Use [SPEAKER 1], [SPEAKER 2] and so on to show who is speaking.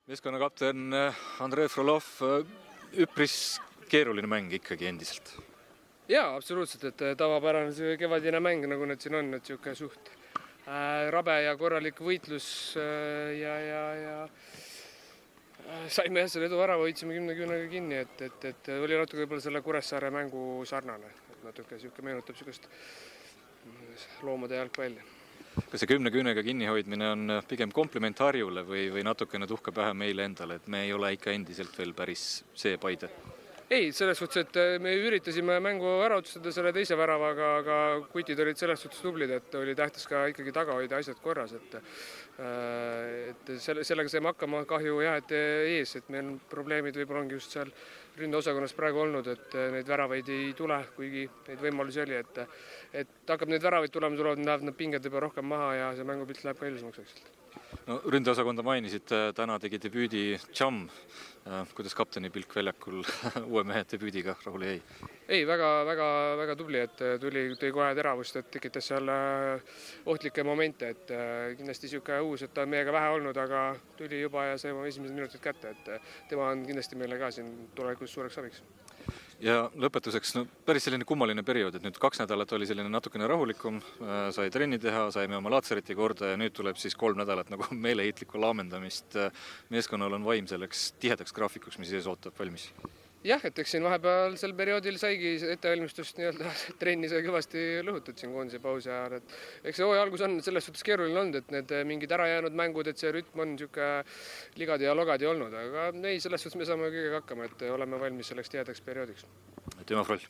[SPEAKER 1] Meeskonna kapten Andrei Frolov, üpris keeruline mäng ikkagi endiselt.
[SPEAKER 2] Jaa, absoluutselt, et tavapärane see kevadine mäng, nagu need siin on, et siuke suht rabe ja korralik võitlus ja saime jah selle eduvärava, hoidsime 10-10 kinni, et oli natuke võib-olla selle Kuressaare mängu sarnane, et natuke siuke meenutab siukest loomade jalgpalli.
[SPEAKER 1] Kas see 10-10 kinnihoidmine on pigem kompliment Harjule või natukene tuhka pähe meile endale, et me ei ole ikka endiselt veel päris see Paide?
[SPEAKER 2] Ei, selles suhtes, et me üritasime mängu ära otsustada selle teise väravaga, aga kutid olid selles suhtes tublid, et oli tähtis ka ikkagi taga hoida asjad korras, et sellega saime hakkama, kahju jah, et ees, et meil probleemid võib-olla ongi just seal ründeosakonnas praegu olnud, et neid väravaid ei tule, kuigi neid võimalusi oli, et hakkab neid väravaid tulema, tulevad need pinged juba rohkem maha ja see mängupilt läheb ka ilusamaks vaikselt.
[SPEAKER 1] No, ründeosakonda mainisid, täna tegi debüüdi Tšam. Kuidas kapteni pilk väljakul uue mehe debüüdiga rahule jäi?
[SPEAKER 2] Ei, väga tubli, et tõi kohe teravust, et tekitas seal ohtlikke momente, et kindlasti siuke uus, et ta on meiega vähe olnud, aga tuli juba ja sai oma esimesed minutid kätte, et tema on kindlasti meile ka siin tulevikus suureks abiks.
[SPEAKER 1] Ja lõpetuseks, päris selline kummaline periood, et nüüd 2 nädalat oli selline natukene rahulikum, sai trenni teha, saime oma Laatseriti korda ja nüüd tuleb siis 3 nädalat nagu meeleheitlikku laamendamist. Meeskonnal on vaim selleks tihedaks graafikuks, mis ees ootab valmis.
[SPEAKER 2] Jah, et eks siin vahepeal sel perioodil saigi ettevalmistust trenni sai kõvasti lõhutud siin koondise pausi ajal, et eks see hooaja algus on selles suhtes keeruline olnud, et need mingid ära jäänud mängud, et see rütm on siuke ligadi ja logadi olnud, aga ei, selles suhtes me saame kõigega hakkama, et oleme valmis selleks tihedaks perioodiks.
[SPEAKER 1] Timo Froll.